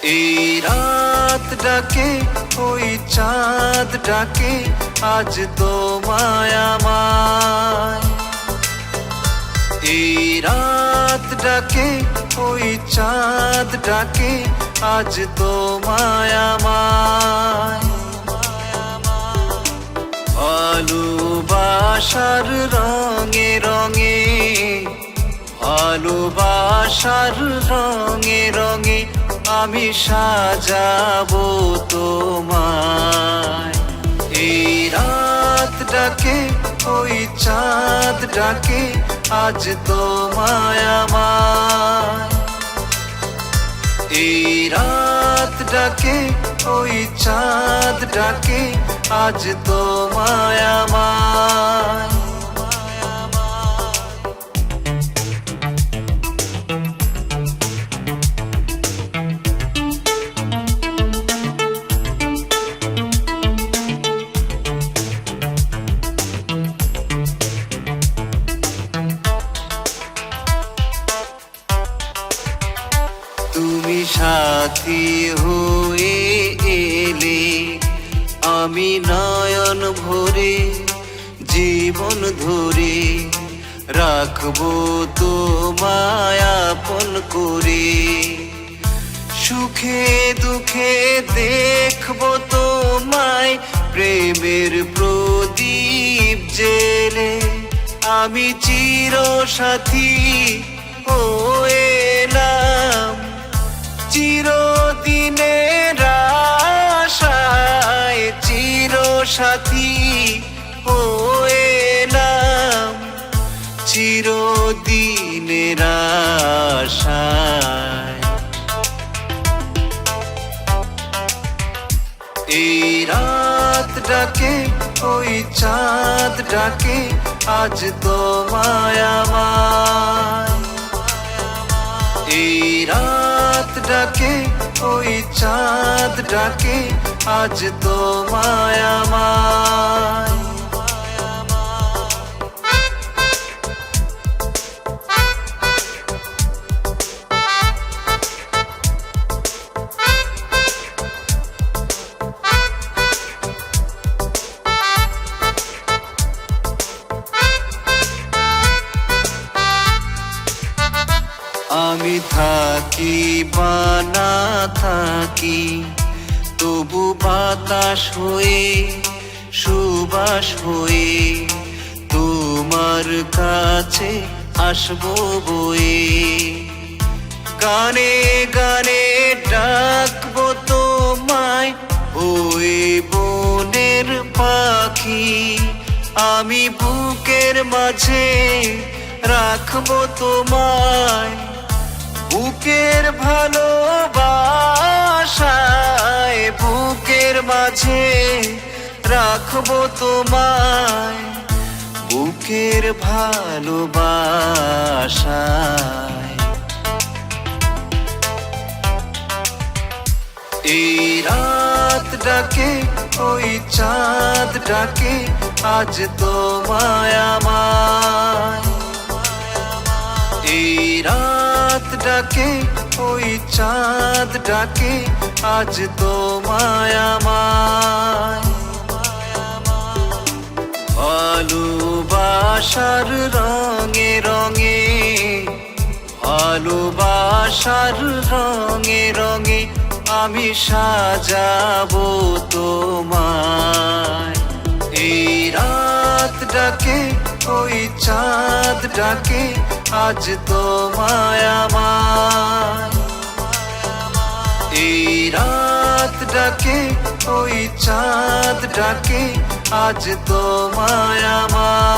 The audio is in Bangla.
এই রাত ডাকে ওই চাঁদ ডাকে আজ তোমায় আমায়। এই রাত ডাকে ওই চাঁদ ডাকে আজ তোমায় আমায়। ভালোবাসার রঙে রঙে, ভালোবাসার রঙে রঙে আমি সাজাবো তোমায়। এই রাত ডাকে ওই চাঁদ ডাকে আজ তোমায় আমায়। এই রাত ডাকে ওই চাঁদ ডাকে আজ তোমায় আমায়। তুমি সাথী হয়ে এলে আমি নয়ন ভরে জীবন ধরে রাখবো তোমায় আপন করে। সুখে দুঃখে দেখবো তোমায় প্রেমের প্রদীপ জেলে। আমি চিরসাথী হয়ে এলাম চিরদিনের আশায়, চিরসাথী হয়ে এলাম চিরদিনের আশায়। এই রাত ডাকে ওই চাঁদ ডাকে আজ তোমায় আমায়। এই রাত ডাকে ওই চাঁদ ডাকে আজ তোমায় আমায়। আমি থাকি বা না থাকি তবু বাতাস হয়ে সুবাস হয়ে তোমার কাছে আসবো বয়ে। গানে গানে ডাকবো তোমায় ওই বনের পাখি। আমি বুকের মাঝে রাখবো তোমায় বুকের ভালোবাসায়। বুকের মাঝে রাখবো তোমায় বুকের ভালোবাসায়। এই রাত ডাকে ওই চাঁদ ডাকে আজ তোমায় আমায়। এই রাত ডাকে ওই চাঁদ ডাকে আজ তোমায় আমায়। ভালোবাসার রঙে রঙে, ভালোবাসার রঙে রঙে আমি সাজাবো তোমায়। এই রাত ডাকে ওই চাঁদ ডাকে আজ তোমায় আমায়। এই রাত ডাকে ওই চাঁদ ডাকে আজ তোমায় আমায়।